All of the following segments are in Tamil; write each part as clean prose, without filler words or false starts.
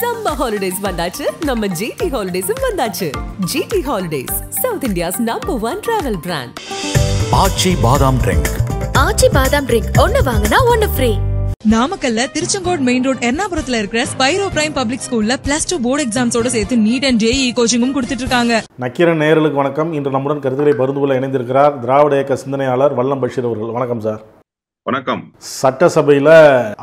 Summer holidays வந்தாச்சு, நம்ம GT Holidays வந்தாச்சு. GT Holidays, South India's #1 travel brand. ஆச்சி பாதாம் ட்ரிங்க். ஆச்சி பாதாம் ட்ரிங்க் ஒன்னு வாங்குனா ஒன்னு ஃப்ரீ. நாமக்கல்ல திருச்செங்கோடு மெயின் ரோட் எர்ணாபுரத்துல இருக்கிற ஸ்பைரோ பிரைம் பப்ளிக் ஸ்கூல்ல +2 போர்டு எக்ஸாம்ஸோட சேர்த்து நீட் அண்ட் JEE கோச்சிங்கும் கொடுத்துட்டு இருக்காங்க. நக்கீரன் நேயர்களுக்கு வணக்கம். இன்று நம்முடன் கருத்துக்களை பகிர்ந்து கொள்ள இணைந்திருக்கிறார் திராவிட இயக்க சிந்தனையாளர் வல்லம் பஷீர் அவர்கள். வணக்கம் சார். வணக்கம். சட்டசபையில்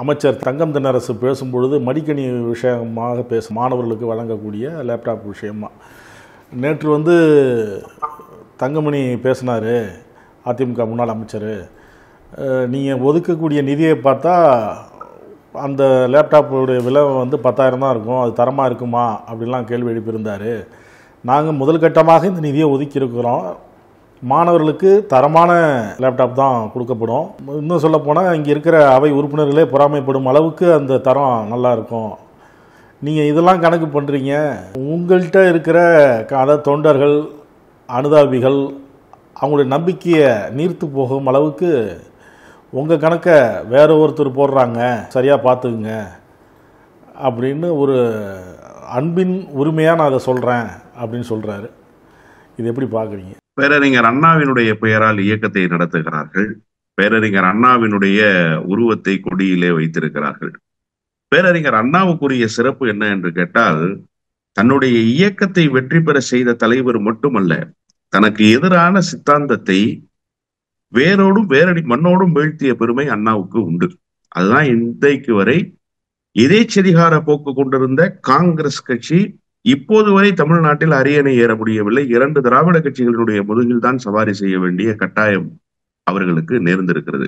அமைச்சர் தங்கம் தென்னரசு பேசும்பொழுது மடிக்கணி விஷயமாக மாணவர்களுக்கு வழங்கக்கூடிய லேப்டாப் விஷயமா நேற்று தங்கமணி பேசினார். அதிமுக முன்னாள் அமைச்சர், நீங்கள் ஒதுக்கக்கூடிய நிதியை பார்த்தா அந்த லேப்டாப்புடைய விலை 10,000 தான் இருக்கும், அது தரமாக இருக்குமா அப்படின்லாம் கேள்வி எழுப்பியிருந்தார். நாங்கள் முதல் கட்டமாக இந்த நிதியை ஒதுக்கியிருக்கிறோம், மாணவர்களுக்கு தரமான லேப்டாப் தான் கொடுக்கப்படும். இன்னும் சொல்லப்போனால் இங்கே இருக்கிற அவை உறுப்பினர்களே பொறாமைப்படும் அளவுக்கு அந்த தரம் நல்லா இருக்கும். நீங்கள் இதெல்லாம் கணக்கு பண்ணுறீங்க, உங்கள்கிட்ட இருக்கிற அதாவது தொண்டர்கள் அனுதாபிகள் அவங்களுடைய நம்பிக்கையை நீர்த்து போகும் அளவுக்கு உங்கள் கணக்கை வேற ஒருத்தர் போடுறாங்க, சரியாக பார்த்துக்குங்க அப்படின்னு ஒரு அன்பின் உரிமையாக நான் அதை சொல்கிறேன் அப்படின்னு சொல்கிறாரு. இது எப்படி பார்க்குறீங்க? பேரறிஞர் அண்ணாவினுடைய பெயரால் இயக்கத்தை நடத்துகிறார்கள். பேரறிஞர் அண்ணாவினுடைய உருவத்தை கொடியிலே வைத்திருக்கிறார்கள். பேரறிஞர் அண்ணாவுக்குரிய சிறப்பு என்ன என்று கேட்டால், தன்னுடைய இயக்கத்தை வெற்றி பெற செய்த தலைவர் மட்டுமல்ல, தனக்கு எதிரான சித்தாந்தத்தை வேரோடும் வேரடி மண்ணோடும் வீழ்த்திய பெருமை அண்ணாவுக்கு உண்டு. அதுதான் இன்றைக்கு வரை எதேச்சதிகார போக்கு கொண்டிருந்த காங்கிரஸ் கட்சி இப்போது வரை தமிழ்நாட்டில் அரியணை ஏற முடியவில்லை. 2 திராவிட கட்சிகளினுடைய முதுகில் தான் சவாரி செய்ய வேண்டிய கட்டாயம் அவர்களுக்கு நேர்ந்திருக்கிறது.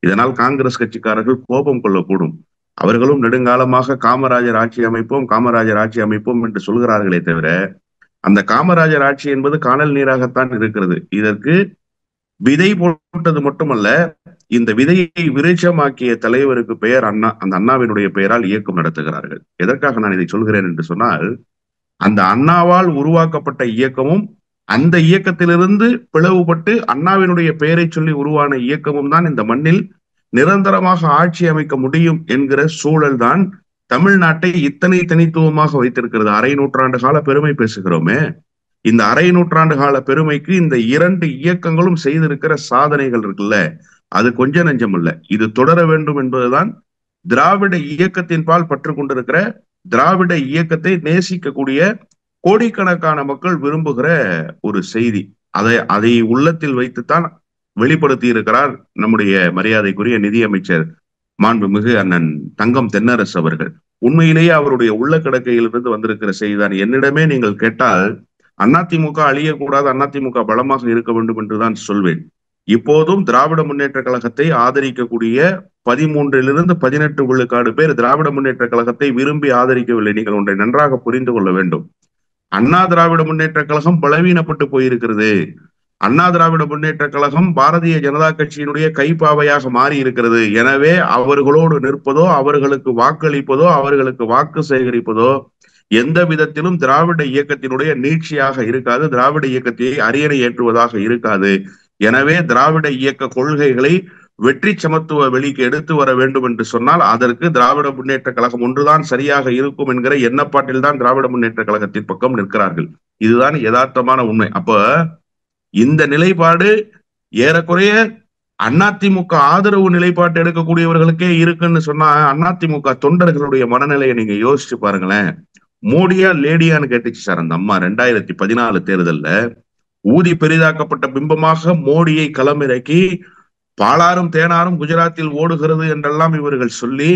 இதனால் காங்கிரஸ் கட்சிக்காரர்கள் கோபம் கொள்ளக்கூடும். அவர்களும் நெடுங்காலமாக காமராஜர் ஆட்சி அமைப்போம் என்று சொல்கிறார்களே தவிர, அந்த காமராஜர் ஆட்சி என்பது காணல் நீராகத்தான் இருக்கிறது. இதற்கு விதை போட்டது மட்டுமல்ல, இந்த விதையை விருட்சமாக்கிய தலைவருக்கு பெயர் அண்ணா. அந்த அண்ணாவினுடைய பெயரால் இயக்கம் நடத்துகிறார்கள். எதற்காக நான் இதை சொல்கிறேன் என்று சொன்னால், அந்த அண்ணாவால் உருவாக்கப்பட்ட இயக்கமும் அந்த இயக்கத்திலிருந்து பிளவுபட்டு அண்ணாவினுடைய பெயரை சொல்லி உருவான இயக்கமும் தான் இந்த மண்ணில் நிரந்தரமாக ஆட்சி அமைக்க முடியும் என்கிற சூழல் தான் தமிழ்நாட்டை இத்தனை தனித்துவமாக வைத்திருக்கிறது. 1/2 நூற்றாண்டு கால பெருமை பேசுகிறோமே, இந்த 1/2 நூற்றாண்டு கால பெருமைக்கு இந்த 2 இயக்கங்களும் செய்திருக்கிற சாதனைகள் இருக்குல்ல, அது கொஞ்ச நஞ்சம் அல்ல. இது தொடர வேண்டும் என்பதுதான் திராவிட இயக்கத்தின் பால் பற்று கொண்டிருக்கிற, திராவிட இயக்கத்தை நேசிக்கக்கூடிய கோடிக்கணக்கான மக்கள் விரும்புகிற ஒரு செய்தி. அதை உள்ளத்தில் வைத்துத்தான் வெளிப்படுத்தி இருக்கிறார் நம்முடைய மரியாதைக்குரிய நிதியமைச்சர் மாண்புமிகு அண்ணன் தங்கம் தென்னரசு அவர்கள். உண்மையிலேயே அவருடைய உள்ள கிடக்கையிலிருந்து வந்திருக்கிற செய்திதான். என்னிடமே நீங்கள் கேட்டால் அதிமுக அழியக்கூடாது, அதிமுக பலமாக இருக்க வேண்டும் என்றுதான் சொல்வேன். இப்போதும் திராவிட முன்னேற்ற கழகத்தை ஆதரிக்கக்கூடிய 13 - 18 விழுக்காடு பேர் திராவிட முன்னேற்ற கழகத்தை விரும்பி ஆதரிக்கவில்லை. நீங்கள் ஒன்றை நன்றாக புரிந்து கொள்ள வேண்டும். அண்ணா திராவிட முன்னேற்ற கழகம் பலவீனப்பட்டு போயிருக்கிறது. அண்ணா திராவிட முன்னேற்ற கழகம் பாரதிய ஜனதா கட்சியினுடைய கைப்பாவையாக மாறி இருக்கிறது. எனவே அவர்களோடு நிற்பதோ, அவர்களுக்கு வாக்களிப்பதோ, அவர்களுக்கு வாக்கு சேகரிப்பதோ எந்த விதத்திலும் திராவிட இயக்கத்தினுடைய நீட்சியாக இருக்காது, திராவிட இயக்கத்தை அரியணை ஏற்றுவதாக இருக்காது. எனவே திராவிட இயக்க கொள்கைகளை வெற்றி சமத்துவ வெளிக்கு எடுத்து வர வேண்டும் என்று சொன்னால் அதற்கு திராவிட முன்னேற்ற கழகம் ஒன்றுதான் சரியாக இருக்கும் என்கிற எண்ணப்பாட்டில் தான் திராவிட முன்னேற்ற கழகத்தின் பக்கம் நிற்கிறார்கள். இதுதான் யதார்த்தமான உண்மை. அப்ப இந்த நிலைப்பாடு ஏறக்குறைய அதிமுக ஆதரவு நிலைப்பாட்டு எடுக்கக்கூடியவர்களுக்கே இருக்குன்னு சொன்னா, அதிமுக தொண்டர்களுடைய மனநிலையை நீங்க யோசிச்சு பாருங்களேன். மோடியா லேடியான்னு கேட்டுச்சு சார் அந்த அம்மா 2014 தேர்தல்ல. ஊதி பெரிதாக்கப்பட்ட பிம்பமாக மோடியை களமிறக்கி பாலாரும் தேனாரும் குஜராத்தில் ஓடுகிறது என்றெல்லாம் இவர்கள் சொல்லி,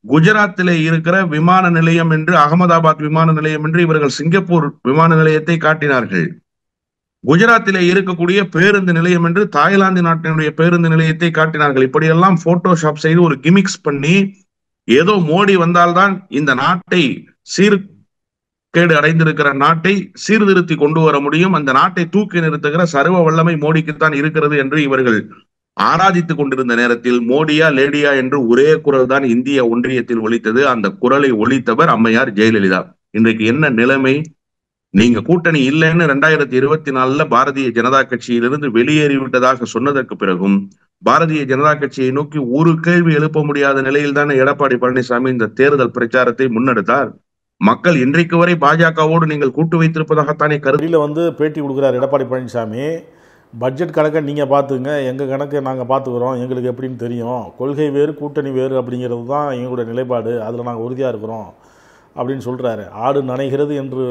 குஜராத்திலே இருக்கிற விமான நிலையம் என்று அகமதாபாத் விமான நிலையம் என்று இவர்கள் சிங்கப்பூர் விமான நிலையத்தை காட்டினார்கள். குஜராத்திலே இருக்கக்கூடிய பேருந்து நிலையம் என்று தாய்லாந்து நாட்டினுடைய பேருந்து நிலையத்தை காட்டினார்கள். இப்படியெல்லாம் போட்டோஷாப் செய்து ஒரு கிமிக்ஸ் பண்ணி, ஏதோ மோடி வந்தால்தான் இந்த நாட்டை கேடு அடைந்திருக்கிற நாட்டை சீர்திருத்தி கொண்டு வர முடியும், அந்த நாட்டை தூக்கி நிறுத்துகிற சர்வ வல்லமை மோடிக்குத்தான் இருக்கிறது என்று இவர்கள் ஆராதித்துக் கொண்டிருந்த நேரத்தில் மோடியா லேடியா என்று ஒரே குரல் தான் இந்திய ஒன்றியத்தில் ஒலித்தது. அந்த குரலை ஒலித்தவர் அம்மையார் ஜெயலலிதா. இன்றைக்கு என்ன நிலைமை? நீங்க கூட்டணி இல்லைன்னு 2024 பாரதிய ஜனதா கட்சியிலிருந்து வெளியேறிவிட்டதாக சொன்னதற்கு பிறகும் பாரதிய ஜனதா கட்சியை நோக்கி ஒரு கேள்வி எழுப்ப முடியாத நிலையில் தானே எடப்பாடி பழனிசாமி இந்த தேர்தல் பிரச்சாரத்தை முன்னெடுத்தார். மக்கள் இன்றைக்கு வரை பாஜகவோடு நீங்கள் கூட்டு வைத்திருப்பதாகத்தானே கருதி வந்து பேட்டி கொடுக்குறாரு எடப்பாடி பழனிசாமி. பட்ஜெட் கணக்கை நீங்கள் பார்த்துங்க, எங்கள் கணக்கை நாங்கள் பார்த்துக்குறோம், எங்களுக்கு எப்படின்னு தெரியும், கொள்கை வேறு கூட்டணி வேறு அப்படிங்கிறது தான் எங்களுடைய நிலைப்பாடு, அதில் நாங்கள் உறுதியாக இருக்கிறோம் அப்படின்னு சொல்கிறாரு. ஆடு நனைகிறது என்று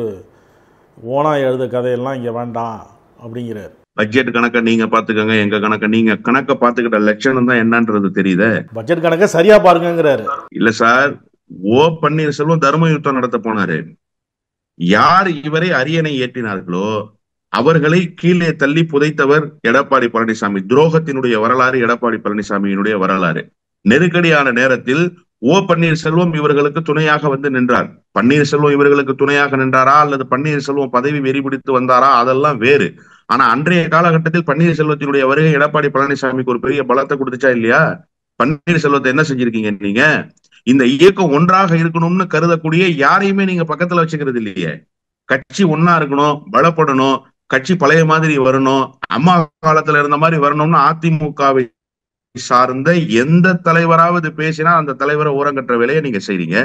ஓனா எழுத கதையெல்லாம் இங்கே வேண்டாம் அப்படிங்கிறார். பட்ஜெட் கணக்கை நீங்க பாத்துக்கங்க, எங்க கணக்கை நீங்க கணக்கை பாத்துக்கிட்ட லட்சணம் தான் என்னன்றது தெரியுது. பட்ஜெட் கணக்கை சரியா பாருங்கிறாரு. இல்ல சார், பன்னீர்செல்வம் தர்ம யுத்தம் நடத்த போனாரு. யார் இவரை அரியணை ஏற்றினார்களோ அவர்களை கீழே தள்ளி புதைத்தவர் எடப்பாடி பழனிசாமி. துரோகத்தினுடைய வரலாறு எடப்பாடி பழனிசாமியினுடைய வரலாறு. நெருக்கடியான நேரத்தில் பன்னீர்செல்வம் இவர்களுக்கு துணையாக வந்து நின்றார். பன்னீர்செல்வம் இவர்களுக்கு துணையாக நின்றாரா அல்லது பன்னீர்செல்வம் பதவி வெறி பிடித்து வந்தாரா அதெல்லாம் வேறு. ஆனா அன்றைய காலகட்டத்தில் பன்னீர்செல்வத்தினுடைய வருகை எடப்பாடி பழனிசாமிக்கு ஒரு பெரிய பலத்தை கொடுத்துச்சா இல்லையா? பன்னீர்செல்வத்தை என்ன செஞ்சிருக்கீங்க நீங்க? இந்த இயக்கம் ஒன்றாக இருக்கணும்னு கருதக்கூடிய யாரையுமே நீங்க பக்கத்துல வச்சுக்கிறது இல்லையே. கட்சி ஒன்னா இருக்கணும், பலப்படணும், கட்சி பழைய மாதிரி வரணும், அம்மா காலத்துல இருந்த மாதிரி வரணும்னு அதிமுகவை சார்ந்த எந்த தலைவராவது பேசினா அந்த தலைவரை ஓரங்கற்ற வேலையை நீங்க செய்றீங்க.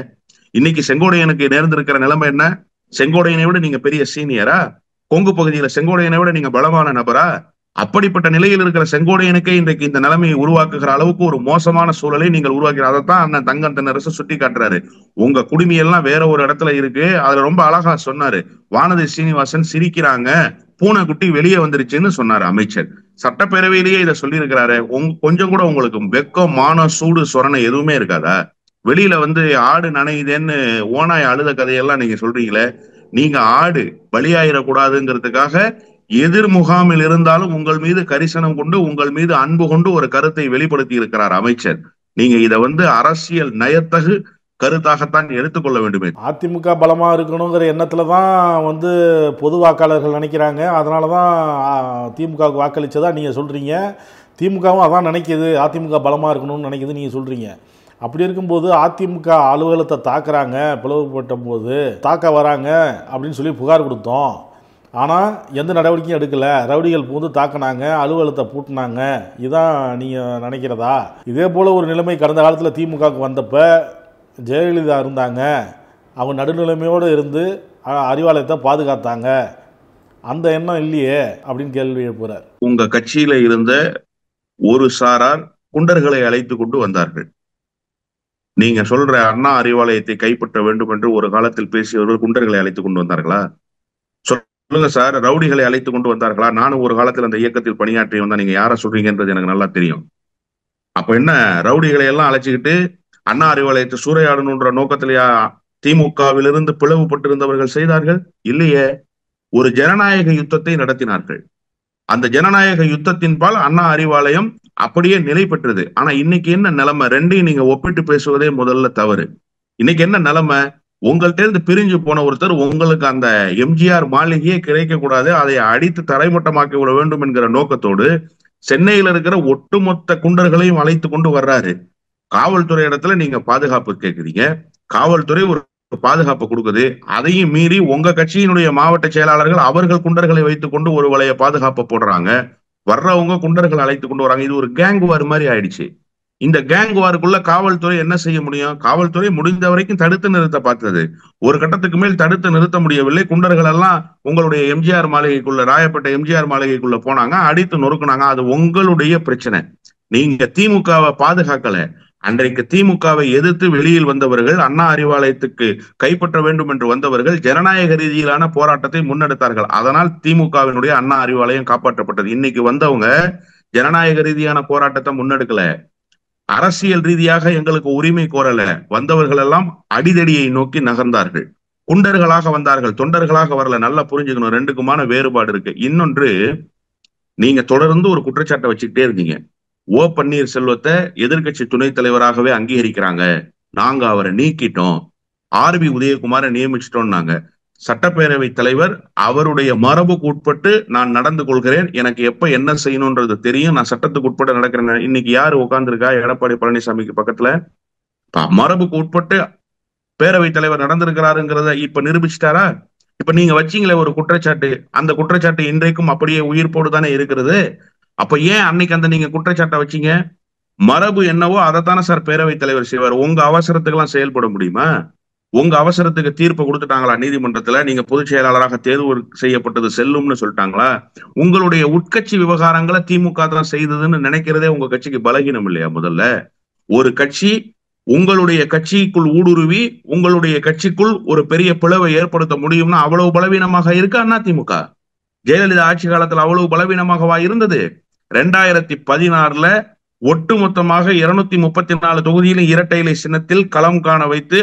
இன்னைக்கு செங்கோடையனுக்கு நேர்ந்திருக்கிற நிலைமை என்ன? செங்கோடையனை விட நீங்க பெரிய சீனியரா? கொங்கு பகுதியில செங்கோடையனை விட நீங்க பலமான நபரா? அப்படிப்பட்ட நிலையில் இருக்கிற செங்கோடையனுக்கே இன்றைக்கு இந்த நிலைமையை உருவாக்குகிற அளவுக்கு ஒரு மோசமான சூழலை நீங்கள் உருவாக்குற. அதைத்தான் அண்ணன் தங்கம் தென்னரசு சுட்டி காட்டுறாரு. உங்க குடுமையெல்லாம் வேற ஒரு இடத்துல இருக்கு. அதுல ரொம்ப அழகா சொன்னாரு. வானதி சீனிவாசன் சிரிக்கிறாங்க, பூனைக்குட்டி வெளியே வந்துருச்சுன்னு சொன்னாரு அமைச்சர். சட்டப்பேரவையிலேயே இதை சொல்லி இருக்கிறாரு. கொஞ்சம் கூட உங்களுக்கு வெக்கம், மானம், சூடு, சொரணை எதுவுமே இருக்காதா? வெளியில வந்து ஆடு நனையுதேன்னு ஓனாய் அழுத கதையெல்லாம் நீங்க சொல்றீங்களே. நீங்க ஆடு பலியாயிடக்கூடாதுங்கிறதுக்காக எதிர் முகாமில் இருந்தாலும் உங்கள் மீது கரிசனம் கொண்டு உங்கள் மீது அன்பு கொண்டு ஒரு கருத்தை வெளிப்படுத்தி இருக்கிறார் அமைச்சர். நீங்க இதை வந்து அரசியல் நயத்தகு கருத்தாகத்தான் எடுத்துக்கொள்ள வேண்டுமே. அதிமுக பலமா இருக்கணுங்கிற எண்ணத்துலதான் வந்து பொது வாக்காளர்கள் நினைக்கிறாங்க. அதனாலதான் திமுகவுக்கு வாக்களிச்சதா நீங்க சொல்றீங்க. திமுகவும் அதான் நினைக்குது, அதிமுக பலமா இருக்கணும்னு நினைக்குது நீங்க சொல்றீங்க. அப்படி இருக்கும்போது அதிமுக அலுவலகத்தை தாக்குறாங்க, பிளவுபட்ட போது தாக்க வராங்க அப்படின்னு சொல்லி புகார் கொடுத்தோம். ஆனால் எந்த நடவடிக்கையும் எடுக்கலை. ரவுடிகள் பூந்து தாக்கினாங்க, அலுவலகத்தை பூட்டினாங்க. இதான் நீங்கள் நினைக்கிறதா? இதே போல் ஒரு நிலைமை கடந்த காலத்தில் திமுகவுக்கு வந்தப்போ ஜெயலலிதா இருந்தாங்க. அவங்க நடுநிலைமையோடு இருந்து அறிவாலயத்தை பாதுகாத்தாங்க. அந்த எண்ணம் இல்லையே அப்படின்னு கேள்வி எழுப்புறார். உங்கள் கட்சியில் இருந்த ஒரு சாரார் குண்டர்களை அழைத்து கொண்டு வந்தார்கள். நீங்க சொல்ற அண்ணா அறிவாலயத்தை கைப்பற்ற வேண்டும் என்று ஒரு காலத்தில் பேசியவர்கள் குண்டர்களை அழைத்து கொண்டு வந்தார்களா? சொல்லுங்க சார். ரவுடிகளை அழைத்து கொண்டு வந்தார்களா? நானும் ஒரு காலத்தில் அந்த இயக்கத்தில் பணியாற்றி வந்தா. நீங்க யார சொல்றீங்கன்றது எனக்கு நல்லா தெரியும். அப்ப என்ன ரவுடிகளை எல்லாம் அழைச்சிக்கிட்டு அண்ணா அறிவாலயத்தை சூறையாடணுன்ற நோக்கத்திலேயா திமுகவிலிருந்து பிளவுபட்டிருந்தவர்கள் செய்தார்கள்? இல்லையே. ஒரு ஜனநாயக யுத்தத்தை நடத்தினார்கள். அந்த ஜனநாயக யுத்தத்தின்பால் அண்ணா அறிவாலயம் அப்படியே நிலை பெற்றது. ஆனா இன்னைக்கு என்ன நிலைமை? ரெண்டையும் நீங்க ஒப்பிட்டு பேசுவதே முதல்ல தவறு. இன்னைக்கு என்ன நிலைமை? உங்கள்கிட்ட இருந்து பிரிஞ்சு போன ஒருத்தர் உங்களுக்கு அந்த எம்ஜிஆர் மாளிகையே கிடைக்க கூடாது, அதை அடித்து தரைமட்டமாக்கி விட வேண்டும் என்கிற நோக்கத்தோடு சென்னையில இருக்கிற ஒட்டுமொத்த குண்டர்களையும் அழைத்து கொண்டு வர்றாரு. காவல்துறை இடத்துல நீங்க பாதுகாப்பு கேட்குறீங்க. காவல்துறை ஒரு பாதுகாப்பு கொடுக்குது. அதையும் மீறி உங்க கட்சியினுடைய மாவட்ட செயலாளர்கள் அவர்கள் குண்டர்களை வைத்துக் கொண்டு ஒரு வளைய பாதுகாப்பு போடுறாங்க. வர்றவங்க குண்டர்கள் அழைத்து கொண்டு வராங்க. இது ஒரு கேங் வார் மாதிரி ஆயிடுச்சு. இந்த கேங் வாருக்குள்ள காவல்துறை என்ன செய்ய முடியும்? காவல்துறை முடிந்த வரைக்கும் தடுத்து நிறுத்த பார்த்தது. ஒரு கட்டத்துக்கு மேல் தடுத்து நிறுத்த முடியவில்லை. குண்டர்கள் எல்லாம் உங்களுடைய எம்ஜிஆர் மாளிகைக்குள்ள, ராயப்பேட்டை எம்ஜிஆர் மாளிகைக்குள்ள போனாங்க, அடித்து நொறுக்குனாங்க. அது உங்களுடைய பிரச்சனை. நீங்க திமுகவை பாதுகாக்கல. அன்றைக்கு திமுகவை எதிர்த்து வெளியில் வந்தவர்கள், அண்ணா அறிவாலயத்துக்கு கைப்பற்ற வேண்டும் என்று வந்தவர்கள் ஜனநாயக ரீதியிலான போராட்டத்தை முன்னெடுத்தார்கள். அதனால் திமுகவினுடைய அண்ணா அறிவாலயம் காப்பாற்றப்பட்டது. இன்னைக்கு வந்தவங்க ஜனநாயக ரீதியான போராட்டத்தை முன்னெடுக்கல, அரசியல் ரீதியாக எங்களுக்கு உரிமை கோரல. வந்தவர்கள் எல்லாம் அடிதடியை நோக்கி நகர்ந்தார்கள். குண்டர்களாக வந்தார்கள், தொண்டர்களாக வரல. நல்லா புரிஞ்சுக்கணும், ரெண்டுக்குமான வேறுபாடு இருக்கு. இன்னொன்று, நீங்க தொடர்ந்து ஒரு குற்றச்சாட்டை வச்சுக்கிட்டே இருக்கீங்க. பன்னீர்செல்வத்தை எதிர்கட்சி துணைத் தலைவராகவே அங்கீகரிக்கிறாங்க, நாங்க அவரை நீக்கிட்டோம், ஆர்பி உதயகுமாரை நியமிச்சிட்டோம்னாங்க. சட்டப்பேரவை தலைவர் அவருடைய மரபுக்கு உட்பட்டு நான் நடந்து கொள்கிறேன், எனக்கு எப்ப என்ன செய்யணும்ன்றது தெரியும், நான் சட்டத்துக்கு உட்பட்டு நடக்கிறேன். இன்னைக்கு யாரு உட்கார்ந்துருக்கா எடப்பாடி பழனிசாமிக்கு பக்கத்துல? மரபுக்கு உட்பட்டு பேரவை தலைவர் நடந்திருக்கிறாருங்கிறத இப்ப நிரூபிச்சிட்டாரா? இப்ப நீங்க வச்சீங்களே ஒரு குற்றச்சாட்டு, அந்த குற்றச்சாட்டு இன்றைக்கும் அப்படியே உயிர்ப்போடு தானே இருக்கிறது. அப்ப ஏன் அன்னைக்கு அந்த நீங்க குற்றச்சாட்டை வச்சீங்க? மரபு என்னவோ அதைத்தானே சார் பேரவைத் தலைவர் செய்வார். உங்க அவசரத்துக்கெல்லாம் செயல்பட முடியுமா? உங்க அவசரத்துக்கு தீர்ப்பு கொடுத்துட்டாங்களா நீதிமன்றத்துல? நீங்க பொதுச் செயலாளராக தேர்வு செய்யப்பட்டது செல்லும்னு சொல்லிட்டாங்களா? உங்களுடைய உட்கட்சி விவகாரங்களை திமுக தான் செய்ததுன்னு நினைக்கிறதே உங்க கட்சிக்கு பலகீனம் இல்லையா? முதல்ல ஒரு கட்சி உங்களுடைய கட்சிக்குள் ஊடுருவி உங்களுடைய கட்சிக்குள் ஒரு பெரிய பிளவை ஏற்படுத்த முடியும்னா அவ்வளவு பலவீனமாக இருக்கு அதிமுக. ஜெயலலிதா ஆட்சி காலத்துல அவ்வளவு பலவீனமாகவா இருந்தது? 2016 ஒட்டுமொத்தமாக 234 தொகுதியிலும் இரட்டை இலை சின்னத்தில் களம் காண வைத்து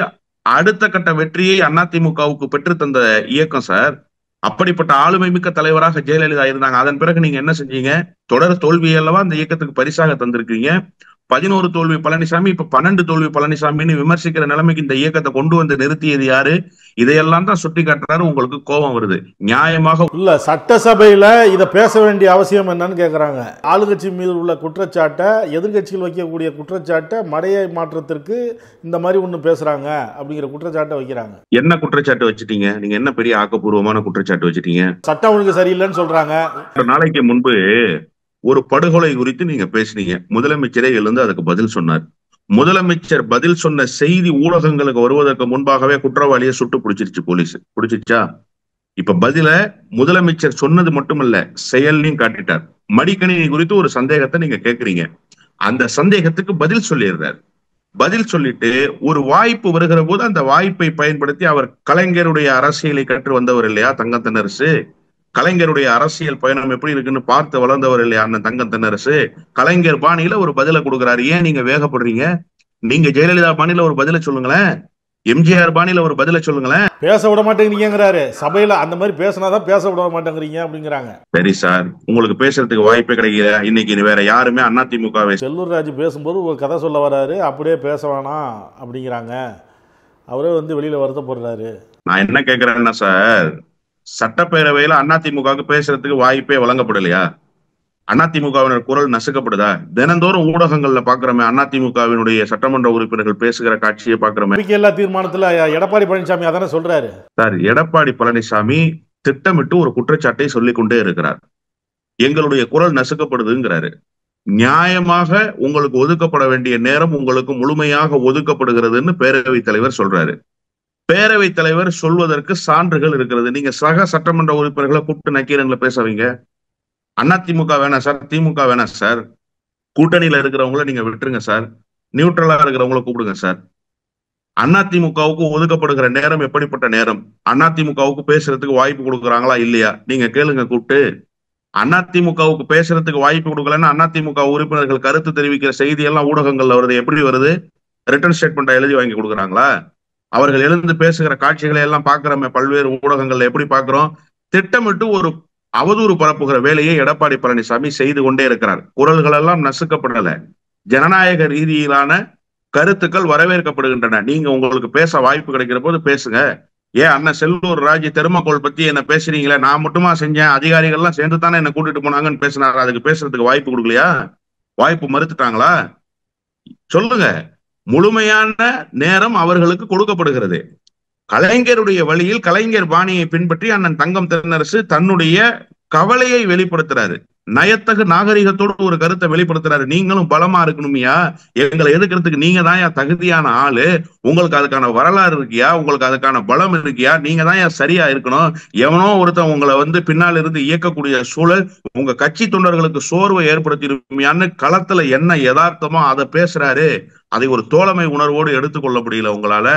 அடுத்த கட்ட வெற்றியை அதிமுகவுக்கு பெற்று தந்த இயக்கம் சார். அப்படிப்பட்ட ஆளுமை மிக்க தலைவராக ஜெயலலிதா இருந்தாங்க. அதன் பிறகு நீங்க என்ன செஞ்சீங்க? தொடர் தோல்வி அல்லவா அந்த இயக்கத்துக்கு பரிசாக தந்திருக்கீங்க. 11 தோல்வி பழனிசாமி, இப்ப 12 தோல்வி பழனிசாமின்னு விமர்சிக்கிற நிலைமைக்கு இந்த இயக்கத்தை கொண்டு வந்து நிறுத்தியது யாரு? இதையெல்லாம் தான் சுட்டி காட்டுறாரு. உங்களுக்கு கோபம் வருது. நியாயமாக இல்ல, சட்டசபையில இதை பேச வேண்டிய அவசியம் என்னன்னு கேக்குறாங்க. ஆளுங்கட்சி மீது உள்ள குற்றச்சாட்டை, எதிர்கட்சிகள் வைக்கக்கூடிய குற்றச்சாட்டை மடையை மாற்றத்திற்கு இந்த மாதிரி ஒண்ணு பேசுறாங்க அப்படிங்கிற குற்றச்சாட்டை வைக்கிறாங்க. என்ன குற்றச்சாட்டு வச்சுட்டீங்க நீங்க? என்ன பெரிய ஆக்கப்பூர்வமான குற்றச்சாட்டு வச்சுட்டீங்க? சட்டம் ஒழுங்கு சரியில்லைன்னு சொல்றாங்க. நாளைக்கு முன்பு ஒரு படுகொலை குறித்து நீங்க பேசுனீங்க. முதலமைச்சரே எழுந்து அதுக்கு பதில் சொன்னார். முதலமைச்சர் பதில் சொன்ன செய்தி ஊடகங்களுக்கு வருவதற்கு முன்பாகவே குற்றவாளியை சுட்டு பிடிச்சிருச்சு போலீஸ். பிடிச்சிருச்சா? இப்ப பதில முதலமைச்சர் சொன்னது மட்டுமல்ல, செயல்லையும் காட்டிட்டார். மடிக்கணினி குறித்து ஒரு சந்தேகத்தை நீங்க கேட்கறீங்க, அந்த சந்தேகத்துக்கு பதில் சொல்லிடுறார். பதில் சொல்லிட்டு ஒரு வாய்ப்பு வருகிற போது அந்த வாய்ப்பை பயன்படுத்தி, அவர் கலைஞருடைய அரசியலை கற்று வந்தவர் இல்லையா தங்கம் தென்னரசு? கலைஞருடைய அரசியல் பயணம் எப்படி இருக்குன்னு பார்த்து வளர்ந்தவர் இல்லையா அண்ணன் தங்கம் தென்னரசு? கலைஞர் பாணியில ஒரு பதில கொடுக்குறாரு. ஏன் நீங்க வேகப்படுறீங்க? நீங்க ஜெயலலிதா பாணியில ஒரு பதில சொல்லுங்களேன், எம்ஜிஆர் பாணியில ஒரு பதில சொல்லுங்களேன். பேச விட மாட்டேங்கிறீங்கிறாரு சபையில. அந்த மாதிரி பேசினாதான் பேச விட மாட்டேங்கிறீங்க அப்படிங்கிறாங்க. சரி சார், உங்களுக்கு பேசுறதுக்கு வாய்ப்பே கிடைக்கல. இன்னைக்கு வேற யாருமே அதிமுகவை. செல்லூர் ராஜு பேசும்போது ஒரு கதை சொல்ல வராரு, அப்படியே பேச வேணாம் அப்படிங்கிறாங்க. அவரே வந்து வெளியில வருத்தப்படுறாரு. நான் என்ன கேட்கிறேன்னா சார், சட்டப்பேரவையில அதிமுகவுக்கு பேசுறதுக்கு வாய்ப்பே வழங்கப்படலையா? அதிமுகவினர் குரல் நசுக்கப்படுதா? தினந்தோறும் ஊடகங்கள்ல பாக்குறோமே அதிமுகவினுடைய சட்டமன்ற உறுப்பினர்கள் பேசுகிற காட்சியை பாக்குறோமே. எல்லா தீர்மானத்துல எடப்பாடி பழனிசாமி அதானே சொல்றாரு சார். எடப்பாடி பழனிசாமி திட்டமிட்டு ஒரு குற்றச்சாட்டை சொல்லிக் கொண்டே இருக்கிறார். எங்களுடைய குரல் நசுக்கப்படுதுங்கிறாரு. நியாயமாக உங்களுக்கு ஒதுக்கப்பட வேண்டிய நேரம் உங்களுக்கு முழுமையாக ஒதுக்கப்படுகிறதுன்னு பேரவைத் தலைவர் சொல்றாரு. பேரவைத் தலைவர் சொல்வதற்கு சான்றுகள் இருக்கிறது. நீங்க சக சட்டமன்ற உறுப்பினர்களை கூப்பிட்டு நக்கீரன்ல பேசவீங்க. அதிமுக வேணாம் சார், திமுக வேணாம் சார், கூட்டணியில இருக்கிறவங்கள நீங்க விட்டுருங்க சார், நியூட்ரலா இருக்கிறவங்கள கூப்பிடுங்க சார். அதிமுகவுக்கு ஒதுக்கப்படுகிற நேரம் எப்படிப்பட்ட நேரம்? அதிமுகவுக்கு பேசுறதுக்கு வாய்ப்பு கொடுக்குறாங்களா இல்லையா? நீங்க கேளுங்க கூப்பிட்டு. அதிமுகவுக்கு பேசுறதுக்கு வாய்ப்பு கொடுக்கலன்னா அதிமுக உறுப்பினர்கள் கருத்து தெரிவிக்கிற செய்தி எல்லாம் ஊடகங்கள்ல வருது. எப்படி வருது? ரிட்டர்ன் ஸ்டேட்மெண்ட் எழுதி வாங்கி கொடுக்குறாங்களா? அவர்கள் எழுந்து பேசுகிற காட்சிகளை எல்லாம் பாக்குறோமே பல்வேறு ஊடகங்கள்ல. எப்படி பாக்குறோம்? திட்டமிட்டு ஒரு அவதூறு பரப்புகிற வேலையை எடப்பாடி பழனிசாமி செய்து கொண்டே இருக்கிறார். குரல்கள் எல்லாம் நசுக்கப்படல, ஜனநாயக ரீதியிலான கருத்துக்கள் வரவேற்கப்படுகின்றன. நீங்க உங்களுக்கு பேச வாய்ப்பு கிடைக்கிற போது பேசுங்க. ஏன் அண்ணன் செல்லூர் ராஜு தெர்மாகோல் பத்தி என்ன பேசுறீங்களே, நான் மட்டுமா செஞ்சேன், அதிகாரிகள்லாம் சேர்ந்து தானே என்ன கூட்டிட்டு போனாங்கன்னு பேசினாரு. அதுக்கு பேசுறதுக்கு வாய்ப்பு கொடுக்கலையா? வாய்ப்பு மறுத்துட்டாங்களா? சொல்லுங்க. முழுமையான நேரம் அவர்களுக்கு கொடுக்கப்படுகிறது. கலைஞருடைய வழியில் கலைஞர் பாணியை பின்பற்றி அண்ணன் தங்கம் தென்னரசு தன்னுடைய கவலையை வெளிப்படுத்துறாரு. நயத்தகு நாகரிகத்தோடு ஒரு கருத்தை வெளிப்படுத்துறாரு. நீங்களும் பலமா இருக்கணுமியா, எங்களை எதிர்க்கிறதுக்கு நீங்க தான் தகுதியான ஆளு, உங்களுக்கு அதுக்கான வரலாறு இருக்கியா, உங்களுக்கு அதுக்கான பலம் இருக்கியா, நீங்க தான் சரியா இருக்கணும். எவனோ ஒருத்தன் உங்களை வந்து பின்னால் இருந்து இயக்கக்கூடிய சூழல் உங்க கட்சி தொண்டர்களுக்கு சோர்வை ஏற்படுத்திருமியான்னு களத்துல என்ன யதார்த்தமோ அதை பேசுறாரு. அதை ஒரு தோழமை உணர்வோடு எடுத்துக்கொள்ள முடியல உங்களால.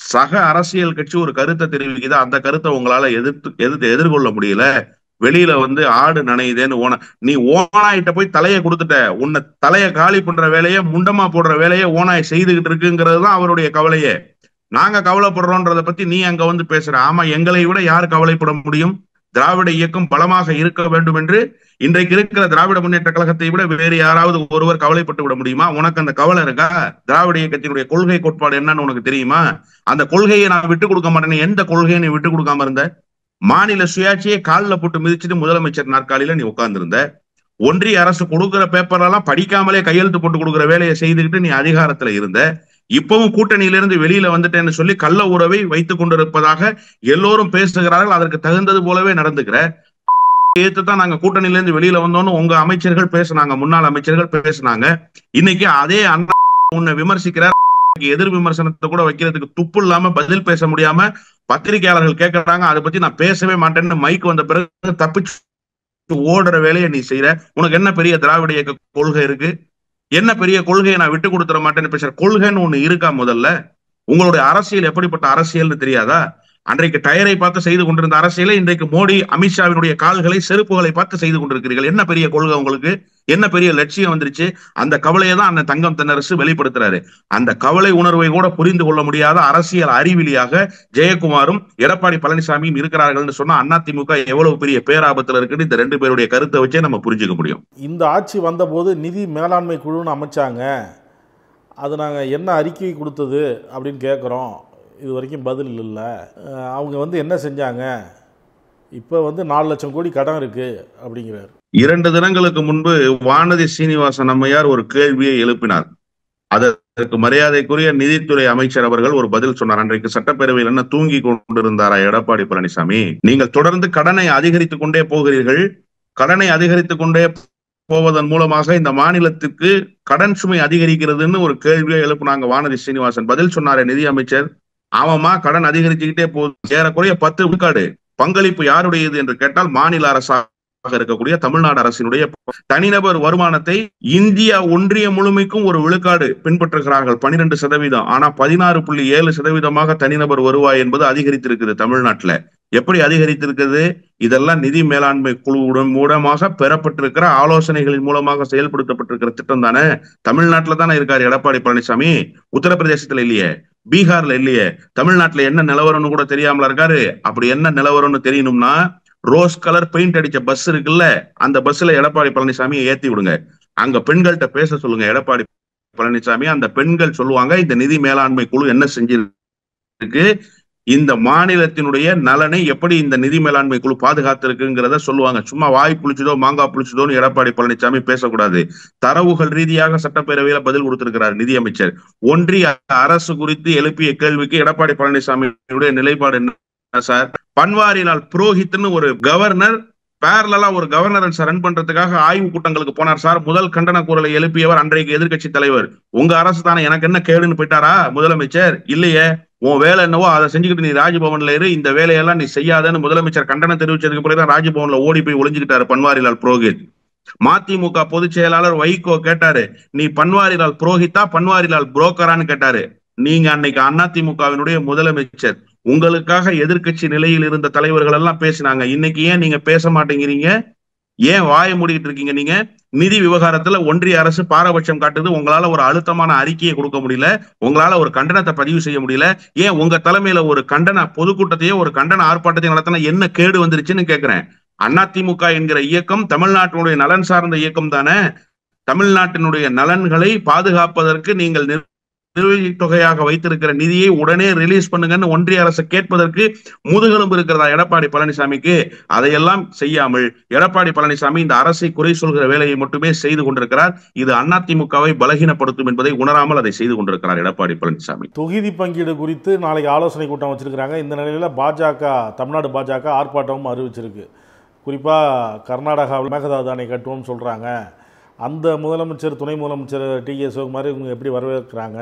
சக அரசியல் கட்சி ஒரு கருத்தை தெரிவிக்குது, அந்த கருத்தை உங்களால எதிர்கொள்ள முடியல. வெளியில வந்து ஆடு நனையுதேன்னு நீ ஓனாயிட்ட போய் தலையை கொடுத்துட்ட. உன்னை தலையை காலி பண்ற வேலையை, முண்டமா போடுற வேலையை ஓனாய் செய்துகிட்டு இருக்குங்கிறது தான் அவருடைய கவலையே. நாங்க கவலைப்படுறோன்றத பத்தி நீ அங்க வந்து பேசுற. ஆமா, எங்களை விட யார் கவலைப்பட முடியும்? திராவிட இயக்கம் பலமாக இருக்க வேண்டும் என்று இன்றைக்கு இருக்கிற திராவிட முன்னேற்ற கழகத்தை விட வேறு யாராவது ஒருவர் கவலைப்பட்டு விட முடியுமா? உனக்கு அந்த கவலை இருக்கா? திராவிட இயக்கத்தினுடைய கொள்கை கோட்பாடு என்னன்னு உனக்கு தெரியுமா? அந்த கொள்கையை நான் விட்டுக் கொடுக்க மாட்டேன்னு எந்த கொள்கையை நீ விட்டுக் கொடுக்காம இருந்த? மாநில சுயாட்சியை காலில் போட்டு மிதிச்சுட்டு முதலமைச்சர் நாற்காலியில நீ உட்கார்ந்து இருந்த. ஒன்றிய அரசு கொடுக்கிற பேப்பரெல்லாம் படிக்காமலே கையெழுத்து போட்டு கொடுக்குற வேலையை செய்துக்கிட்டு நீ அதிகாரத்துல இருந்த. இப்பவும் கூட்டணியிலிருந்து வெளியில வந்துட்டேன்னு சொல்லி கள்ள உறவை வைத்துக் கொண்டிருப்பதாக எல்லோரும் பேசுகிறார்கள். அதற்கு தகுந்தது போலவே நடந்துக்கிற. ஏத்துதான் நாங்க கூட்டணியிலிருந்து வெளியில வந்தோம்னு உங்க அமைச்சர்கள் பேசினாங்க, முன்னாள் அமைச்சர்கள் பேசினாங்க. இன்னைக்கு அதே அண்ணா உன்னை விமர்சிக்கிறார். எதிர் விமர்சனத்தை கூட வைக்கிறதுக்கு துப்பு இல்லாம பதில் பேச முடியாம பத்திரிகையாளர்கள் கேட்கறாங்க, அதை பத்தி நான் பேசவே மாட்டேன்னு மைக் வந்த பிறகு தப்பிச்சு ஓடுற வேலையை நீ செய்யற. உனக்கு என்ன பெரிய திராவிட இயக்க கொள்கை இருக்கு? என்ன பெரிய கொள்கையை நான் விட்டு கொடுத்துட மாட்டேன்னு பேசுற? கொள்கைன்னு ஒண்ணு இருக்கா? முதல்ல உங்களுடைய அரசியல் எப்படிப்பட்ட அரசியல்னு தெரியாதா? அன்றைக்கு டயரை பார்த்து செய்து கொண்டிருந்த அரசியலை இன்றைக்கு மோடி அமித்ஷாவினுடைய கால்களை செருப்புகளை பார்த்து செய்து கொண்டிருக்கிறீர்கள். என்ன பெரிய கொள்கை உங்களுக்கு? என்ன பெரிய லட்சியம் வந்துருச்சு? அந்த கவலையை தான் அந்த தங்கம் தென்னரசு வெளிப்படுத்துறாரு. அந்த கவலை உணர்வை கூட புரிந்து கொள்ள முடியாத அரசியல் அறிவிலியாக ஜெயக்குமாரும் எடப்பாடி பழனிசாமியும் இருக்கிறார்கள் சொன்னா அதிமுக எவ்வளவு பெரிய பேராபத்துல இருக்குன்னு இந்த ரெண்டு பேருடைய கருத்தை வச்சே நம்ம புரிஞ்சுக்க முடியும். இந்த ஆட்சி வந்தபோது நிதி மேலாண்மை குழுன்னு அமைச்சாங்க, அது நாங்கள் என்ன அறிக்கை கொடுத்தது அப்படின்னு கேட்குறோம். இது வரைக்கும் பதில் இல்லை. அவங்க என்ன செஞ்சாங்க? இப்போ 4 லட்சம் கோடி கடன் இருக்கு அப்படிங்கிறார். 2 தினங்களுக்கு முன்பு வானதி சீனிவாசன் அம்மையார் ஒரு கேள்வியை எழுப்பினார். அதற்கு மரியாதைக்குரிய நிதித்துறை அமைச்சர் அவர்கள் ஒரு பதில் சொன்னார். அன்றைக்கு சட்டப்பேரவையில் என்ன தூங்கி கொண்டிருந்தாரா எடப்பாடி பழனிசாமி? நீங்கள் தொடர்ந்து கடனை அதிகரித்துக் கொண்டே போகிறீர்கள். கடனை அதிகரித்துக் கொண்டே போவதன் மூலமாக இந்த மாநிலத்துக்கு கடன் சுமை அதிகரிக்கிறதுன்னு ஒரு கேள்வியை எழுப்புனாங்க வானதி சீனிவாசன். பதில் சொன்னாரே நிதி அமைச்சர், ஆமாமா கடன் அதிகரிச்சுக்கிட்டே போகுது, ஏறக்குறைய 10 விழுக்காடு. பங்களிப்பு யாருடையது என்று கேட்டால் மாநில அரசாக இருக்கக்கூடிய தமிழ்நாடு அரசினுடைய தனிநபர் வருமானத்தை இந்தியா ஒன்றிய முழுமைக்கும் ஒரு விழுக்காடு பின்பற்றுகிறார்கள், 12%. ஆனா 16.7% தனிநபர் வருவாய் என்பது அதிகரித்திருக்குது தமிழ்நாட்டுல. எப்படி அதிகரித்திருக்கிறது? இதெல்லாம் நிதி மேலாண்மை குழுவுடன் மூலமாக பெறப்பட்டிருக்கிற ஆலோசனைகளின் மூலமாக செயல்படுத்தப்பட்டிருக்கிற திட்டம் தானே. தமிழ்நாட்டுல தானே இருக்காரு எடப்பாடி பழனிசாமி, உத்தரப்பிரதேசத்துல இல்லையே, பீகார்ல இல்லையே. தமிழ்நாட்டுல என்ன நிலவரம்னு கூட தெரியாமல இருக்காரு. அப்படி என்ன நிலவரம்னு தெரியணும்னா ரோஸ் கலர் பெயிண்ட் அடிச்ச பஸ் இருக்குல்ல, அந்த பஸ்ல எடப்பாடி பழனிசாமியை ஏத்தி விடுங்க. அங்க பெண்கள்கிட்ட பேச சொல்லுங்க எடப்பாடி பழனிசாமி. அந்த பெண்கள் சொல்லுவாங்க இந்த நிதி மேலாண்மை குழு என்ன செஞ்சிருக்கு, இந்த மாநிலத்தினுடைய நலனை எப்படி இந்த நிதி மேலாண்மை குழு பாதுகாத்திருக்குங்கிறத சொல்லுவாங்க. சும்மா வாய் புளிச்சதோ மாங்காய் புளிச்சதோன்னு எடப்பாடி பழனிசாமி பேசக்கூடாது. தரவுகள் ரீதியாக சட்டப்பேரவையில பதில் கொடுத்திருக்கிறார் நிதி அமைச்சர். ஒன்றிய அரசு குறித்து எழுப்பிய கேள்விக்கு எடப்பாடி பழனிசாமியுடைய நிலைப்பாடு என்ன சார்? பன்வாரிலால் புரோஹித்னு ஒரு கவர்னர் பேரலா ஒரு கவர்னரன்ஸ் ரன் பண்றதுக்காக ஆய்வு கூட்டங்களுக்கு போனார் சார். முதல் கண்டன குரலை எழுப்பியவர் அன்றைக்கு எதிர்கட்சி தலைவர். உங்க அரசு தானே, எனக்கு என்ன கேடுன்னு போயிட்டாரா முதலமைச்சர்? இல்லையே, உன் வேலை என்னவோ அதை செஞ்சுக்கிட்டு நீ ராஜ்பவன்ல இரு, இந்த வேலையெல்லாம் நீ செய்யாதன்னு முதலமைச்சர் கண்டனம் தெரிவிச்சதுக்கு பிறகுதான் ராஜ்பவன்ல ஓடி போய் ஒளிஞ்சுக்கிட்டாரு பன்வாரிலால் புரோஹித். மதிமுக பொதுச் செயலாளர் வைகோ கேட்டாரு, நீ பன்வாரிலால் புரோஹித்தா பன்வாரிலால் புரோக்கரான்னு கேட்டாரு. நீங்க அன்னைக்கு அதிமுகவினுடைய முதலமைச்சர், உங்களுக்காக எதிர்கட்சி நிலையில் இருந்த தலைவர்கள் எல்லாம் பேசினாங்க. இன்னைக்கு ஏன் நீங்க பேச மாட்டேங்கிறீங்க? ஏன் வாய மூடிட்டு இருக்கீங்க? நீங்க நிதி விவகாரத்துல ஒன்றிய அரசு பாரபட்சம் காட்டுது, உங்களால ஒரு அழுத்தமான அறிக்கையை கொடுக்க முடியல, உங்களால ஒரு கண்டனத்தை பதிவு செய்ய முடியல. ஏன் உங்க தலைமையில ஒரு கண்டன பொதுக்கூட்டத்தையோ ஒரு கண்டன ஆர்ப்பாட்டத்தை நடத்தினா என்ன கேடு வந்துருச்சுன்னு கேட்கிறேன். அதிமுக என்கிற இயக்கம் தமிழ்நாட்டினுடைய நலன் சார்ந்த இயக்கம் தானே. தமிழ்நாட்டினுடைய நலன்களை பாதுகாப்பதற்கு நீங்கள் தொகையாக வைத்திருக்கிற நிதியை உடனே ரிலீஸ் பண்ணுங்கன்னு ஒன்றிய அரசு கேட்பதற்கு முதுகெலும்பு இருக்கிறதா எடப்பாடி பழனிசாமிக்கு? அதையெல்லாம் செய்யாமல் எடப்பாடி பழனிசாமி இந்த அரசை குறை சொல்கிற வேலையை மட்டுமே செய்து கொண்டிருக்கிறார். இது அதிமுகவை பலகீனப்படுத்தும் என்பதை உணராமல் அதை செய்து கொண்டிருக்கிறார் எடப்பாடி பழனிசாமி. தொகுதி பங்கீடு குறித்து நாளைக்கு ஆலோசனை கூட்டம் வச்சிருக்கிறாங்க. இந்த நிலையில பாஜக, தமிழ்நாடு பாஜக ஆர்ப்பாட்டமும் அறிவிச்சிருக்கு. குறிப்பா கர்நாடகாவில் மேகதாது அணை கட்டுவோம்னு சொல்றாங்க. அந்த முதலமைச்சர், துணை முதலமைச்சர் டி.கே. சிவகுமார் இவங்க எப்படி வரவேற்கிறாங்க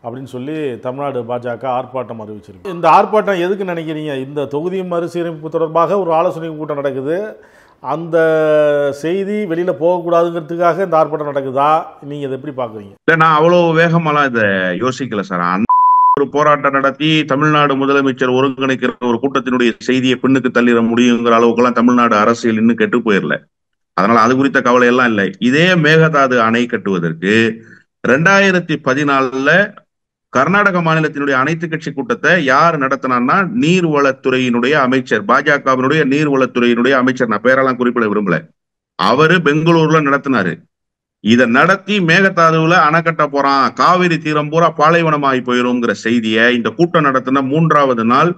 அப்படின்னு சொல்லி தமிழ்நாடு பாஜக ஆர்ப்பாட்டம் அறிவிச்சிருக்கு. இந்த ஆர்ப்பாட்டம் எதுக்கு நினைக்கிறீங்க? இந்த தொகுதி மறுசீரமைப்பு தொடர்பாக ஒரு ஆலோசனை கூட்டம் நடக்குது, அந்த செய்தி வெளியில போகக்கூடாதுங்கிறதுக்காக இந்த ஆர்ப்பாட்டம் நடக்குதா? நீங்க இதை எப்படி பாக்குறீங்க? நான் அவ்வளவு வேகமெல்லாம் இதை யோசிக்கல சார். ஒரு போராட்டம் நடத்தி தமிழ்நாடு முதலமைச்சர் ஒருங்கிணைக்கிற ஒரு கூட்டத்தினுடைய செய்தியை பின்னுக்கு தள்ளிட முடியுங்கிற அளவுக்குலாம் தமிழ்நாடு அரசியல் இன்னும் கெட்டு போயிடல. அதனால அது குறித்த கவலை எல்லாம் இல்லை. இதே மேகதாது அணை கட்டுவதற்கு 2014 கர்நாடக மாநிலத்தினுடைய அனைத்து கட்சி கூட்டத்தை யார் நடத்தினார்னா நீர்வளத்துறையினுடைய அமைச்சர், பாஜகவினுடைய நீர்வளத்துறையினுடைய அமைச்சர், நான் பேரெல்லாம் குறிப்பிட விரும்பல, அவரு பெங்களூர்ல நடத்தினாரு. இதை நடத்தி மேகதாதுல அணை கட்ட போறான், காவிரி தீரம் பூரா பாலைவனம் ஆகி போயிருங்கிற செய்தியை இந்த கூட்டம் நடத்தின 3வது நாள்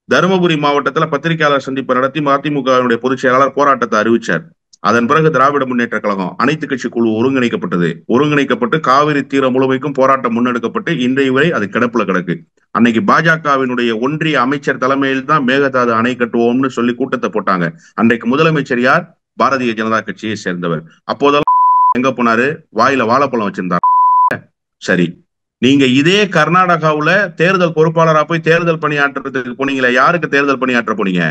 தருமபுரி மாவட்டத்துல பத்திரிகையாளர் சந்திப்பு நடத்தி மதிமுகவினுடைய பொதுச் செயலாளர் போராட்டத்தை அறிவிச்சார். அதன் பிறகு திராவிட முன்னேற்ற கழகம் அனைத்து கட்சி குழு ஒருங்கிணைக்கப்பட்டு காவிரி தீரம் முழுமைக்கும் போராட்டம் முன்னெடுக்கப்பட்டு இன்றைய வரை அது கிடப்புல கிடக்கு. அன்னைக்கு பாஜகவினுடைய ஒன்றிய அமைச்சர் தலைமையில் தான் மேகதாது அணை கட்டுவோம்னு சொல்லி கூட்டத்தை போட்டாங்க. அன்றைக்கு முதலமைச்சர் யார்? பாரதிய ஜனதா கட்சியை சேர்ந்தவர். அப்போதெல்லாம் எங்க போனாரு? வாயில வாழைப்பழம் வச்சிருந்தார். சரி, நீங்க இதே கர்நாடகாவுல தேர்தல் பொறுப்பாளரா போய் தேர்தல் பணியாற்றுறதுக்கு போனீங்களே, யாருக்கு தேர்தல் பணியாற்ற போனீங்க?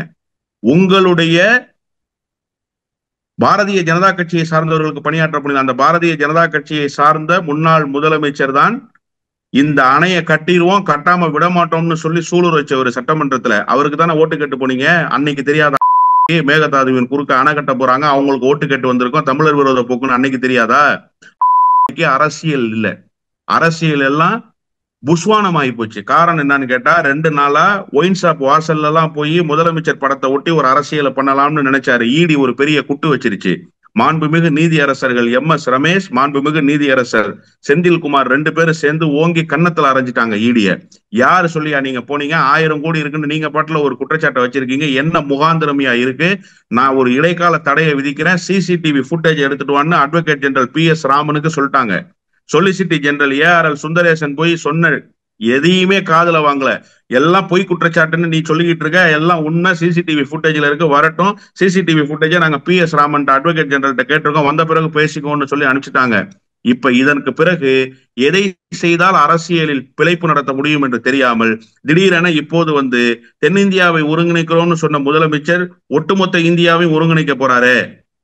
உங்களுடைய பாரதிய ஜனதா கட்சியை சார்ந்தவர்களுக்கு பணியாற்ற போனீங்க. அந்த பாரதிய ஜனதா கட்சியை சார்ந்த முன்னாள் முதலமைச்சர் தான் இந்த அணையை கட்டிடுவோம், கட்டாம விட மாட்டோம்னு சொல்லி சூழல் வச்ச ஒரு சட்டமன்றத்துல அவருக்கு தானே ஓட்டு கேட்டு போனீங்க. அன்னைக்கு தெரியாத மேகதாதுவின் குறுக்க அணை கட்ட போறாங்க, அவங்களுக்கு ஓட்டு கேட்டு வந்திருக்கோம், தமிழர் விரோத போக்குன்னு அன்னைக்கு தெரியாதா? அரசியல் இல்ல, அரசியல் எல்லாம் புஸ்வானம் ஆகி போச்சு. காரணம் என்னன்னு கேட்டா, 2 நாளா ஒயின் ஷாப் வாசல்ல எல்லாம் போய் முதலமைச்சர் படத்தை ஒட்டி ஒரு அரசியலை பண்ணலாம்னு நினைச்சாரு. ஈடி ஒரு பெரிய குட்டு வச்சிருச்சு. மாண்புமிகு நீதியரசர்கள் MS ரமேஷ், மாண்புமிகு நீதியரசர் செந்தில்குமார் 2 பேரும் சேர்ந்து ஓங்கி கன்னத்துல அரைஞ்சிட்டாங்க ஈடிய. யாரு சொல்லியா நீங்க போனீங்க? 1000 கோடி இருக்குன்னு நீங்க பாட்டுல ஒரு குற்றச்சாட்டை வச்சிருக்கீங்க. என்ன முகாந்திரமியா இருக்கு? நான் ஒரு இடைக்கால தடையை விதிக்கிறேன், சிசிடிவி ஃபுட்டேஜ் எடுத்துட்டு வான்னு அட்வொகேட் ஜெனரல் PS ராமனுக்கு சொல்லிட்டாங்க. சொலிசிட்டர் ஜெனரல் ARL சுந்தரேசன் போய் சொன்ன எதையுமே காதுல வாங்கல. எல்லாம் பொய் குற்றச்சாட்டுன்னு நீ சொல்லிக்கிட்டு இருக்க, எல்லாம் உண்மை, சிசிடிவி ஃபுட்டேஜ்ல இருக்கு, வரட்டும். சிசிடிவி ஃபுட்டேஜை நாங்க PS ராமன் அட்வொகேட் ஜெனரல்கிட்ட கேட்டிருக்கோம், வந்த பிறகு பேசிக்கோன்னு சொல்லி அனுப்பிச்சிட்டாங்க. இப்ப இதற்கு பிறகு எதை செய்தால் அரசியலில் பிழைப்பு நடத்த முடியும் என்று தெரியாமல் திடீரென இப்போது தென்னிந்தியாவை ஒருங்கிணைக்கிறோம்னு சொன்ன முதலமைச்சர் ஒட்டுமொத்த இந்தியாவை ஒருங்கிணைக்க போறாரு.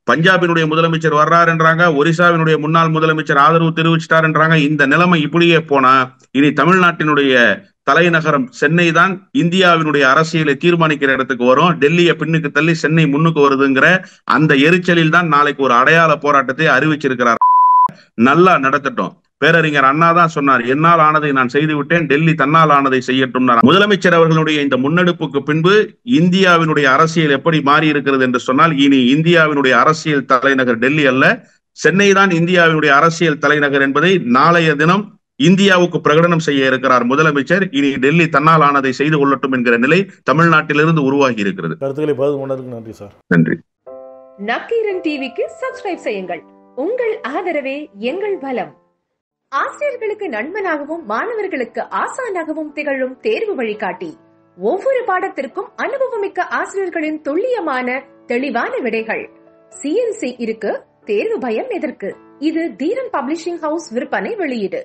பஞ்சாபினுடைய முதலமைச்சர் வர்றாருன்றாங்க, ஒரிசாவினுடைய முன்னாள் முதலமைச்சர் ஆதரவு தெரிவிச்சிட்டாருன்றாங்க. இந்த நிலைமை இப்படியே போனா இனி தமிழ்நாட்டினுடைய தலைநகரம் சென்னை தான் இந்தியாவினுடைய அரசியலை தீர்மானிக்கிற இடத்துக்கு வரும். டெல்லியை பின்னுக்கு தள்ளி சென்னை முன்னுக்கு வருதுங்கிற அந்த எரிச்சலில் தான் நாளைக்கு ஒரு அடையாள போராட்டத்தை அறிவிச்சிருக்கிறார். நல்லா நடத்தட்டும். பேரறிஞர் அண்ணா தான் சொன்னார், என்னால் ஆனதை நான் செய்து விட்டேன், டெல்லி தன்னால் ஆனதை செய்யட்டும். முதலமைச்சர் அவர்களுடைய இந்த முன்னெடுப்புக்கு பின்பு இந்தியாவினுடைய அரசியல் எப்படி மாறி இருக்கிறது என்று சொன்னால், இனி இந்தியாவினுடைய அரசியல் தலைநகர் டெல்லி அல்ல, சென்னை தான் இந்தியாவினுடைய அரசியல் தலைநகர் என்பதை நாளைய தினம் இந்தியாவுக்கு பிரகடனம் செய்ய இருக்கிறார் முதலமைச்சர். இனி டெல்லி தன்னால் ஆனதை செய்து கொள்ளட்டும் என்கிற நிலை தமிழ்நாட்டிலிருந்து உருவாகி இருக்கிறது. கருத்துக்களை பதிவு பண்ணதுக்கு நன்றி சார். நன்றி. நக்கீரன் டிவிக்கு சப்ஸ்கிரைப் செய்யுங்கள். உங்கள் ஆதரவே எங்கள் பலம். ஆசிரியர்களுக்கு நண்பனாகவும் மாணவர்களுக்கு ஆசானாகவும் திகழும் தேர்வு வழிகாட்டி. ஒவ்வொரு பாடத்திற்கும் அனுபவமிக்க ஆசிரியர்களின் துல்லியமான தெளிவான விடைகள். CNC இருக்கு, தேர்வு பயம் எதற்கு? இது தீரன் பப்ளிஷிங் ஹவுஸ் விற்பனை வெளியீடு.